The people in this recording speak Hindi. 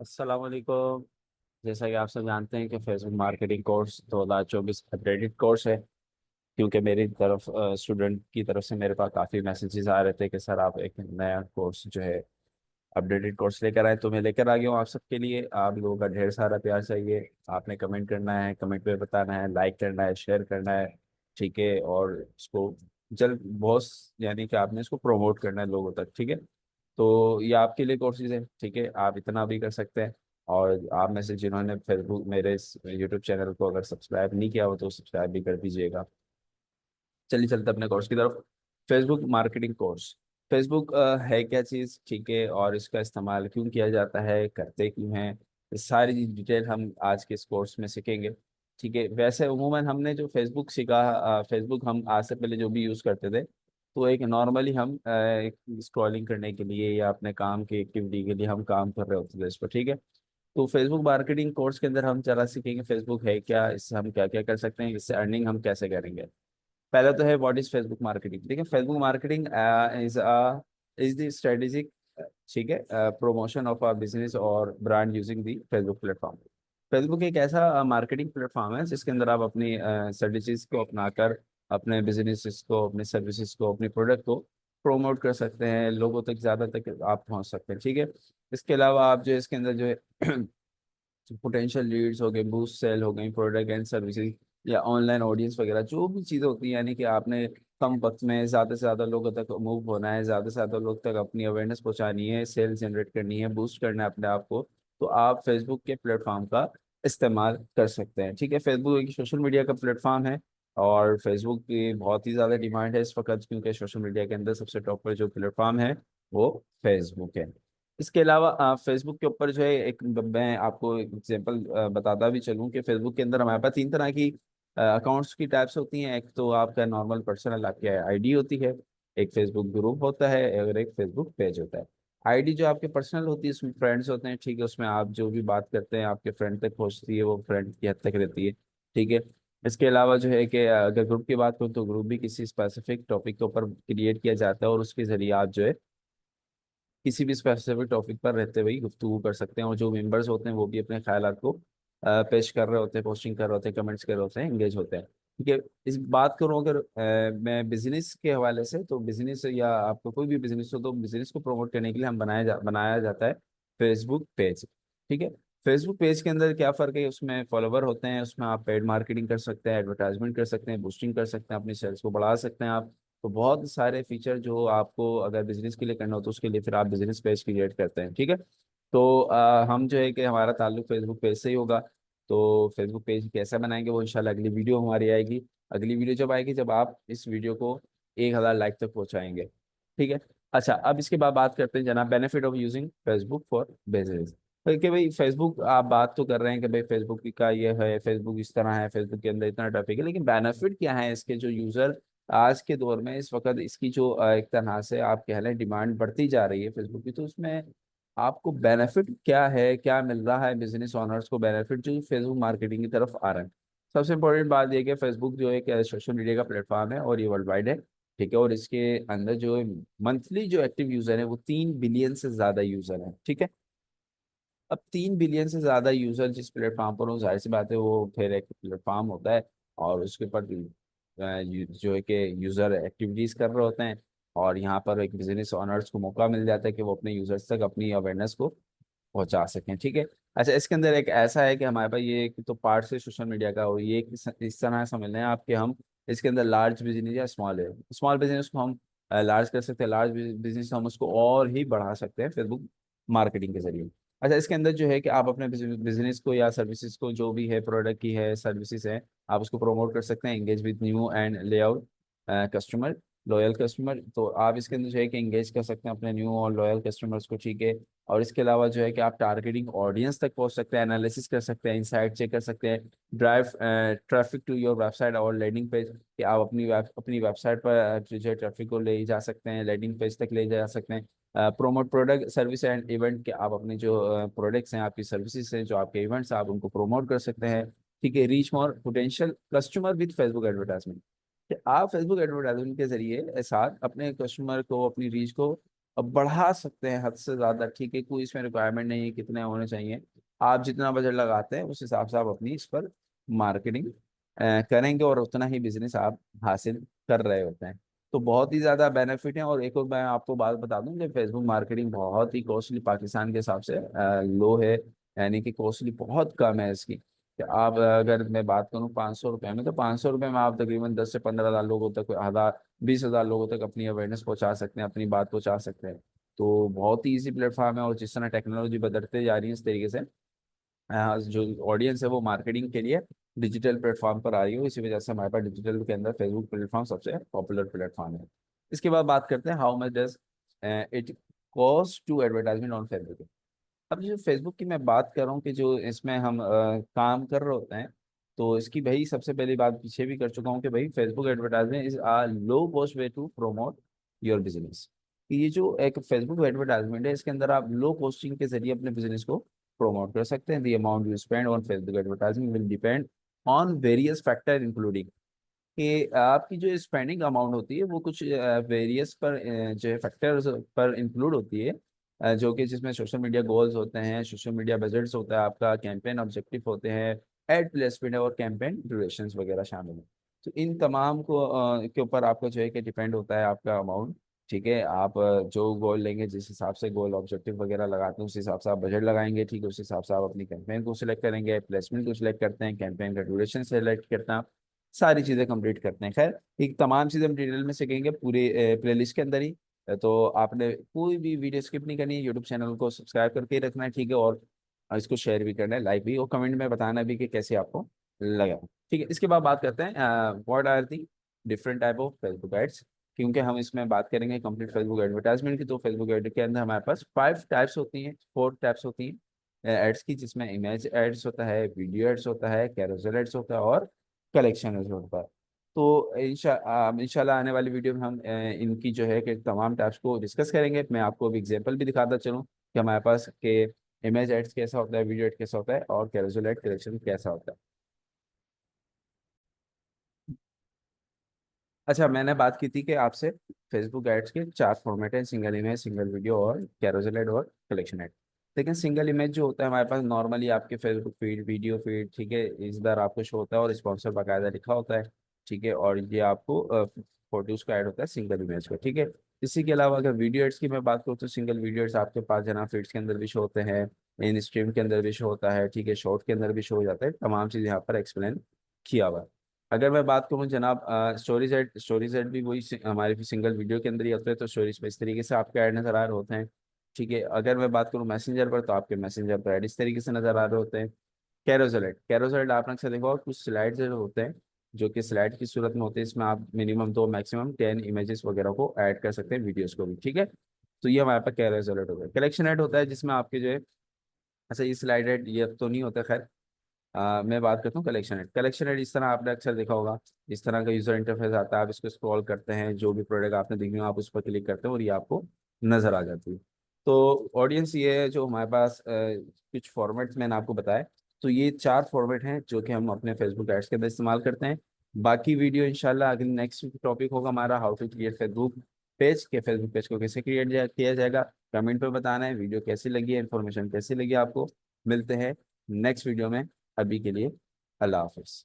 अस्सलाम वालेकुम। जैसा कि आप सब जानते हैं कि Facebook marketing course 2024 updated course है। क्योंकि मेरी तरफ स्टूडेंट की तरफ से मेरे पास काफ़ी मैसेजेस आ रहे थे कि सर आप एक नया कोर्स जो है अपडेटेड कोर्स लेकर आए, तो मैं लेकर आ गया हूँ आप सबके लिए। आप लोगों का ढेर सारा प्यार चाहिए। आपने कमेंट करना है, कमेंट पे बताना है, लाइक करना है, शेयर करना है। ठीक है, और इसको जल्द बहुत यानी कि आपने इसको प्रमोट करना है लोगों तक। ठीक है, तो ये आपके लिए कोर्सेज है। ठीक है, आप इतना भी कर सकते हैं। और आप में से जिन्होंने फेसबुक मेरे इस यूट्यूब चैनल को अगर सब्सक्राइब नहीं किया हो तो सब्सक्राइब भी कर दीजिएगा। चलिए चलते अपने कोर्स की तरफ। Facebook marketing course. फेसबुक है क्या चीज़, ठीक है, और इसका इस्तेमाल क्यों किया जाता है, करते क्यों हैं, ये सारी डिटेल हम आज के इस कोर्स में सीखेंगे। ठीक है, वैसे उमूमन हमने जो फेसबुक सीखा, फेसबुक हम आज से पहले जो भी यूज़ करते थे, तो एक नॉर्मली हम एक स्क्रॉलिंग करने के लिए या अपने काम की एक्टिविटी के लिए हम काम कर रहे होते थे इस पर। ठीक है, तो फेसबुक मार्केटिंग कोर्स के अंदर हम जरा सीखेंगे फेसबुक है क्या, इससे हम क्या क्या कर सकते हैं, इससे अर्निंग हम कैसे करेंगे। पहला तो है व्हाट इज फेसबुक मार्केटिंग। ठीक है, Facebook marketing is the strategic, ठीक है, प्रमोशन ऑफ अ बिजनेस और brand using the Facebook platform. Facebook एक ऐसा मार्केटिंग प्लेटफॉर्म है जिसके अंदर आप अपनी स्ट्रेटेजीज को अपनाकर अपने बिजनेस को, अपने सर्विसेज को, अपने प्रोडक्ट को प्रोमोट कर सकते हैं, लोगों तक ज़्यादा तक आप पहुंच सकते हैं। ठीक है, इसके अलावा आप जो इसके अंदर जो है पोटेंशियल लीड्स हो गए, बूस्ट सेल हो गई, प्रोडक्ट एंड सर्विसेज या ऑनलाइन ऑडियंस वगैरह जो भी चीज़ें होती हैं, यानी कि आपने कम वक्त में ज़्यादा से ज़्यादा लोगों तक मूव होना है, ज़्यादा से ज़्यादा लोग तक अपनी अवेयरनेस पहुंचानी है, सेल्स जनरेट करनी है, बूस्ट करना है अपने आप को, तो आप फेसबुक के प्लेटफॉर्म का इस्तेमाल कर सकते हैं। ठीक है, फेसबुक एक सोशल मीडिया का प्लेटफॉर्म है और फेसबुक की बहुत ही ज़्यादा डिमांड है इस वक्त, क्योंकि सोशल मीडिया के अंदर सबसे टॉप पर जो प्लेटफॉर्म है वो फेसबुक है। इसके अलावा फेसबुक के ऊपर जो है एक, मैं आपको एक एग्जांपल बताता भी चलूँ कि फेसबुक के अंदर हमारे पास तीन तरह की अकाउंट्स की टाइप्स होती हैं। एक तो आपका नॉर्मल पर्सनल आपकी आईडी होती है, एक फेसबुक ग्रुप होता है और एक फेसबुक पेज होता है। आईडी जो आपके पर्सनल होती है उसमें फ्रेंड्स होते हैं। ठीक है, उसमें आप जो भी बात करते हैं आपके फ्रेंड तक पहुंचती है, वो फ्रेंड की हद तक रहती है। ठीक है, इसके अलावा जो है कि अगर ग्रुप की बात करूँ तो ग्रुप भी किसी स्पेसिफिक टॉपिक के ऊपर क्रिएट किया जाता है और उसके जरिए आप जो है किसी भी स्पेसिफिक टॉपिक पर रहते हुए गुफ्तगू कर सकते हैं, और जो मेंबर्स होते हैं वो भी अपने ख्यालात को पेश कर रहे होते हैं, पोस्टिंग कर रहे होते हैं, कमेंट्स कर रहे होते हैं, एंगेज होते हैं। ठीक है, इस बात करूँ अगर मैं बिजनेस के हवाले से, तो बिजनेस या आपको कोई भी बिजनेस हो तो बिजनेस को प्रमोट करने के लिए हम बनाया जाता है फेसबुक पेज। ठीक है, फेसबुक पेज के अंदर क्या फ़र्क है, उसमें फॉलोवर होते हैं, उसमें आप पेड मार्केटिंग कर सकते हैं, एडवर्टाइजमेंट कर सकते हैं, बूस्टिंग कर सकते हैं, अपनी सेल्स को बढ़ा सकते हैं आप। तो बहुत सारे फीचर जो आपको अगर बिजनेस के लिए करना हो तो उसके लिए फिर आप बिजनेस पेज क्रिएट करते हैं। ठीक है, तो हम जो है कि हमारा ताल्लुक फेसबुक पेज से ही होगा। तो फेसबुक पेज कैसे बनाएंगे वो इंशाल्लाह अगली वीडियो हमारी आएगी। अगली वीडियो जब आएगी जब आप इस वीडियो को 1,000 लाइक तक पहुंचाएंगे। ठीक है, अच्छा अब इसके बाद बात करते हैं जनाब benefit of using Facebook for business. कि भाई फेसबुक आप बात तो कर रहे हैं कि भाई फेसबुक का ये है, फेसबुक इस तरह है, फेसबुक के अंदर इतना ट्रैफिक है, लेकिन बेनिफिट क्या है इसके, जो यूजर आज के दौर में इस वक्त इसकी जो एक तरह से आप कह लें डिमांड बढ़ती जा रही है फेसबुक की, तो उसमें आपको बेनिफिट क्या है, क्या मिल रहा है बिजनेस ओनर्स को बेनिफिट जो फेसबुक मार्केटिंग की तरफ आ रहे हैं। सबसे इंपॉर्टेंट बात यह कि फेसबुक जो एक सोशल मीडिया का प्लेटफॉर्म है और ये वर्ल्ड वाइड है। ठीक है, और इसके अंदर जो मंथली जो एक्टिव यूजर है वो 3 बिलियन से ज्यादा यूजर है। ठीक है, अब 3 बिलियन से ज्यादा यूजर जिस प्लेटफॉर्म पर हो, जाहिर सी बात है वो फिर एक प्लेटफॉर्म होता है और उसके ऊपर जो है कि यूजर एक्टिविटीज कर रहे होते हैं, और यहाँ पर एक बिजनेस ओनर्स को मौका मिल जाता है कि वो अपने यूजर्स तक अपनी अवेयरनेस को पहुंचा सकें। ठीक है, अच्छा इसके अंदर एक ऐसा है कि हमारे पास ये एक तो पार्ट से सोशल मीडिया का, और ये इस तरह समझ लें आप कि हम इसके अंदर लार्ज बिजनेस या स्मॉल है, स्मॉल बिजनेस को हम लार्ज कर सकते हैं, लार्ज बिजनेस हम उसको और ही बढ़ा सकते हैं फेसबुक मार्केटिंग के जरिए। अच्छा इसके अंदर जो है कि आप अपने बिजनेस को या सर्विसेज को, जो भी है प्रोडक्ट की है सर्विसेज है, आप उसको प्रमोट कर सकते हैं, engage with new and layout customer, loyal customer. तो आप इसके अंदर जो है कि एंगेज कर सकते हैं अपने न्यू और लॉयल कस्टमर्स को। ठीक है, और इसके अलावा जो है कि आप टारगेटिंग ऑडियंस तक पहुंच सकते हैं, एनालिसिस कर सकते हैं, इंसाइट चेक कर सकते हैं, drive traffic to your website और लैंडिंग पेज, कि आप अपनी वेबसाइट पर जो है ट्रैफिक को ले जा सकते हैं, लैंडिंग पेज तक ले जा सकते हैं। Promote product service and event, के आप अपने जो प्रोडक्ट्स हैं, आपकी सर्विसेज हैं, जो आपके इवेंट्स हैं, आप उनको प्रोमोट कर सकते हैं। ठीक है, reach more potential customer with Facebook advertisement, कि आप फेसबुक एडवर्टाइजमेंट के जरिए साथ अपने कस्टमर को, अपनी रीच को अब बढ़ा सकते हैं हद से ज़्यादा, ठीक है, कोई इसमें रिक्वायरमेंट नहीं है कितने होने चाहिए। आप जितना बजट लगाते हैं उस हिसाब से आप अपनी इस पर मार्केटिंग करेंगे और उतना ही बिजनेस आप हासिल कर रहे होते हैं। तो बहुत ही ज़्यादा बेनिफिट है। और एक और मैं आपको बात बता दूं कि फेसबुक मार्केटिंग बहुत ही कॉस्टली पाकिस्तान के हिसाब से लो है, यानी कि कॉस्टली बहुत कम है इसकी। कि आप अगर मैं बात करूं 500 रुपये में, तो 500 रुपये में आप तकरीबन 10 से 15 हज़ार लोगों तक, 20 हज़ार लोगों तक अपनी अवेयरनेस पहुंचा सकते हैं, अपनी बात पहुंचा सकते हैं। तो बहुत ही इजी प्लेटफॉर्म है। और जिस तरह टेक्नोलॉजी बदलते जा रही है इस तरीके से जो ऑडियंस है वो मार्केटिंग के लिए डिजिटल प्लेटफॉर्म पर आ रही है। इसी वजह से हमारे पास डिजिटल के अंदर फेसबुक प्लेटफॉर्म सबसे पॉपुलर प्लेटफॉर्म है। इसके बाद बात करते हैं how much does it cost to advertisement on Facebook. अब जो फेसबुक की मैं बात कर रहा हूँ कि जो इसमें हम काम कर रहे होते हैं, तो इसकी भाई सबसे पहली बात पीछे भी कर चुका हूँ कि भाई Facebook advertisement is a low cost way to promote your business. ये जो एक फेसबुक एडवर्टाइजमेंट है इसके अंदर आप लो कॉस्टिंग के जरिए अपने बिजनेस को प्रोमोट कर सकते हैं। The amount you spend on Facebook advertisement will depend on various factor including, कि आपकी जो स्पेंडिंग अमाउंट होती है वो कुछ वेरियस पर जो है फैक्टर्स पर इंक्लूड होती है, जो कि जिसमें सोशल मीडिया गोल्स होते हैं, सोशल मीडिया बजट्स होता है, आपका कैंपेन ऑब्जेक्टिव होते हैं, एड प्लेसमेंट और कैंपेन ड्यूरेशंस वगैरह शामिल हैं। तो इन तमाम को के ऊपर आपका जो है कि डिपेंड होता है आपका अमाउंट। ठीक है, आप जो गोल लेंगे, जिस हिसाब से गोल ऑब्जेक्टिव वगैरह लगाते हैं उस हिसाब से आप बजट लगाएंगे। ठीक है, उस हिसाब से आप अपनी कैंपेन को सिलेक्ट करेंगे, प्लेसमेंट को सिलेक्ट करते हैं, कैंपेन का ड्यूरेशन सेलेक्ट करते हैं, सारी चीज़ें कंप्लीट करते हैं। खैर, एक तमाम चीज़ें हम डिटेल में सीखेंगे पूरे प्लेलिस्ट के अंदर ही। तो आपने कोई भी वीडियो स्किप नहीं करनी है, यूट्यूब चैनल को सब्सक्राइब करके ही रखना है, ठीक है। और इसको शेयर भी करना है, लाइक भी, और कमेंट में बताना भी कि कैसे आपको लगा। ठीक है, इसके बाद बात करते हैं what are the different type of Facebook ads. क्योंकि हम इसमें बात करेंगे कंप्लीट फेसबुक एडवर्टाइजमेंट की, तो फेसबुक एड के अंदर हमारे पास 5 टाइप्स होती हैं, 4 टाइप्स होती हैं एड्स की, जिसमें इमेज एड्स होता है, वीडियो एड्स होता है, कैरोसेल एड्स होता है और कलेक्शन एड्स होता है। तो इंशाल्लाह आने वाली वीडियो में हम इनकी जो है कि तमाम टाइप्स को डिस्कस करेंगे। मैं आपको अभी एग्जांपल भी दिखाता चलूँ कि हमारे पास के इमेज एड्स कैसा होता है, वीडियो एड कैसा होता है और कैरोसेल एड कलेक्शन कैसा होता है। अच्छा, मैंने बात की थी कि आपसे फेसबुक एड्स के 4 फॉर्मेट हैं, सिंगल इमेज, सिंगल वीडियो और कैरोसेल एड और कलेक्शन एड। लेकिन सिंगल इमेज जो होता है हमारे पास नॉर्मली आपके फेसबुक फीड, वीडियो फीड, ठीक है, इस बार आपको शो होता है और स्पॉन्सर बाकायदा लिखा होता है। ठीक है, और ये आपको फोटोज का ऐड होता है सिंगल इमेज का। ठीक है, इसी के अलावा अगर वीडियो एड्स की मैं बात करूँ तो सिंगल वीडियो एड्स आपके पास जना फीड्स के अंदर भी शो होते हैं, इन स्ट्रीम के अंदर भी शो होता है, ठीक है, शॉर्ट के अंदर भी शो हो जाता है। तमाम चीज़ यहाँ पर एक्सप्लेन किया हुआ है। अगर मैं बात करूँ जनाब स्टोरी सेट भी वही हमारे सिंगल वीडियो के अंदर ही होते हैं, तो स्टोरीज पे इस तरीके से आपके ऐड नजर आ रहे होते हैं। ठीक है, अगर मैं बात करूँ मैसेंजर पर, तो आपके मैसेंजर पर ऐड इस तरीके से नजर आ रहे होते हैं। कैरोसेल आपने अक्सर देखा होगा, कुछ स्लाइड जो होते हैं जो कि स्लाइड की सूरत में होते हैं, इसमें आप मिनिमम तो मैक्सिमम 10 इमेजेस वगैरह को ऐड कर सकते हैं, वीडियोस को भी। ठीक है, तो ये हमारे पास कैरोसेल हो गया। कलेक्शन ऐड होता है जिसमें आपके जो है, अच्छा ये स्लाइड ऐड ये तो नहीं होता, खैर मैं बात करता हूँ कलेक्शन एड। कलेक्शन एड इस तरह आपने अक्सर देखा होगा, इस तरह का यूजर इंटरफेस आता है, आप इसको स्क्रॉल करते हैं, जो भी प्रोडक्ट आपने देखी हो आप उस पर क्लिक करते हैं और ये आपको नजर आ जाती है। तो ऑडियंस ये है जो हमारे पास कुछ फॉर्मेट्स मैंने आपको बताया। तो ये 4 फॉर्मेट हैं जो कि हम अपने फेसबुक एड्स के अंदर इस्तेमाल करते हैं। बाकी वीडियो इंशाल्लाह अगले नेक्स्ट टॉपिक होगा हमारा how to create Facebook page, के फेसबुक पेज को कैसे किया जाएगा। कमेंट पे बताना है वीडियो कैसी लगी है, इन्फॉर्मेशन कैसी लगी आपको। मिलते हैं नेक्स्ट वीडियो में, अभी के लिए अल्लाह हाफिज।